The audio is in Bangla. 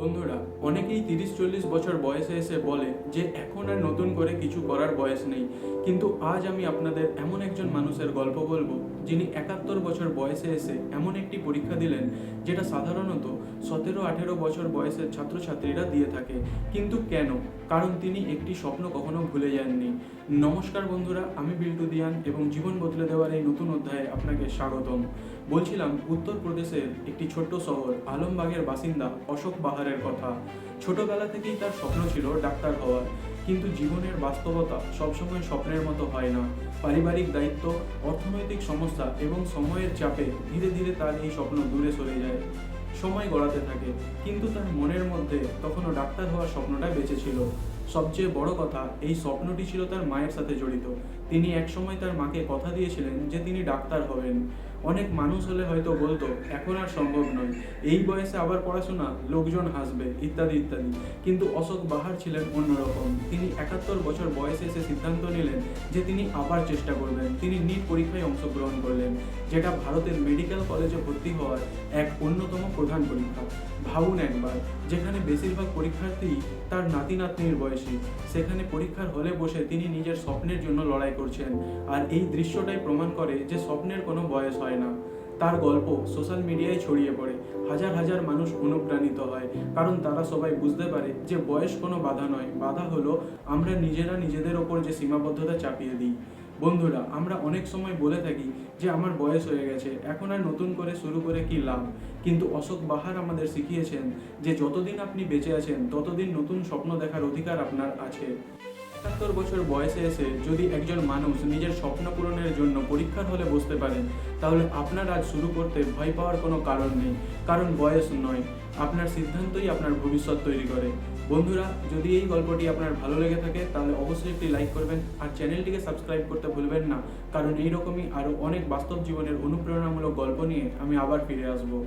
বন্ধুরা, অনেকেই ৩০-৪০ বছর বয়সে এসে বলে যে এখন আর নতুন করে কিছু করার বয়স নেই। কিন্তু আজ আমি আপনাদের এমন একজন মানুষের গল্প বলবো যিনি ৭১ বছর বয়সে এসে এমন একটি পরীক্ষা দিলেন যেটা সাধারণত ১৭-১৮ বছর বয়সের ছাত্রছাত্রীরা দিয়ে থাকে। কিন্তু কেন? কারণ তিনি একটি স্বপ্ন কখনো ভুলে যাননি। নমস্কার বন্ধুরা, আমি বিল্টু দিয়ান এবং জীবন বদলে দেওয়ার এই নতুন অধ্যায়ে আপনাকে স্বাগতম। বলছিলাম উত্তরপ্রদেশের একটি ছোট্ট শহর আলমবাগের বাসিন্দা অশোক বাহারের কথা। ছোটবেলা থেকেই তার স্বপ্ন ছিল ডাক্তার হওয়ার, কিন্তু জীবনের বাস্তবতা সবসময় স্বপ্নের মতো হয় না। পারিবারিক দায়িত্ব, অর্থনৈতিক সমস্যা এবং সময়ের চাপে ধীরে ধীরে তার এই স্বপ্ন দূরে সরে যায়। সময় গড়াতে থাকে, কিন্তু তার মনের মধ্যে তখনও ডাক্তার হওয়ার স্বপ্নটা বেঁচে ছিল। সবচেয়ে বড় কথা, এই স্বপ্নটি ছিল তার মায়ের সাথে জড়িত। তিনি একসময় তার মাকে কথা দিয়েছিলেন যে তিনি ডাক্তার হবেন। অনেক মানুষ হলে হয়তো বলতো এখন আর সম্ভব নয়, এই বয়সে আবার পড়াশোনা, লোকজন হাসবে, ইত্যাদি ইত্যাদি। কিন্তু অশোক বাহার ছিলেন অন্যরকম। তিনি ৭১ বছর বয়সে এসে সিদ্ধান্ত নিলেন যে তিনি আবার চেষ্টা করবেন। তিনি নিট পরীক্ষায় অংশগ্রহণ করলেন, যেটা ভারতের মেডিকেল কলেজে ভর্তি হওয়ার এক অন্যতম প্রধান পরীক্ষা। ভাবুন একবার, যেখানে বেশিরভাগ পরীক্ষার্থী তার নাতি নাতনির বয়সী, সেখানে পরীক্ষার হলে বসে তিনি নিজের স্বপ্নের জন্য লড়াই করছেন। আর এই দৃশ্যটাই প্রমাণ করে যে স্বপ্নের কোনো বয়স হয় না। তার গল্প সোশ্যাল মিডিয়ায় ছড়িয়ে পড়ে, হাজার হাজার মানুষ অনুপ্রাণিত হয়, কারণ তারা সবাই বুঝতে পারে যে বয়স কোনো বাধা নয়, বাধা হলো আমরা নিজেরা নিজেদের ওপর যে সীমাবদ্ধতা চাপিয়ে দিই। বন্ধুরা, আমরা অনেক সময় বলে থাকি যে আমার বয়স হয়ে গেছে, এখন আর নতুন করে শুরু করে কি লাভ। কিন্তু অশোক বাহার আমাদের শিখিয়েছেন যে যতদিন আপনি বেঁচে আছেন ততদিন নতুন স্বপ্ন দেখার অধিকার আপনার আছে। ৭১ বছর বয়সে এসে যদি একজন মানুষ নিজের স্বপ্ন পূরণের জন্য পরীক্ষার হলে বসতে পারেন, তাহলে আপনার আজ শুরু করতে ভয় পাওয়ার কোনো কারণ নেই। কারণ বয়স নয়, আপনার সিদ্ধান্তই আপনার ভবিষ্যৎ তৈরি করে। বন্ধুরা, যদি এই গল্পটি আপনার ভালো লেগে থাকে তাহলে অবশ্যই একটি লাইক করবেন আর চ্যানেলটিকে সাবস্ক্রাইব করতে ভুলবেন না, কারণ এইরকমই আরও অনেক বাস্তব জীবনের অনুপ্রেরণামূলক গল্প নিয়ে আমি আবার ফিরে আসবো।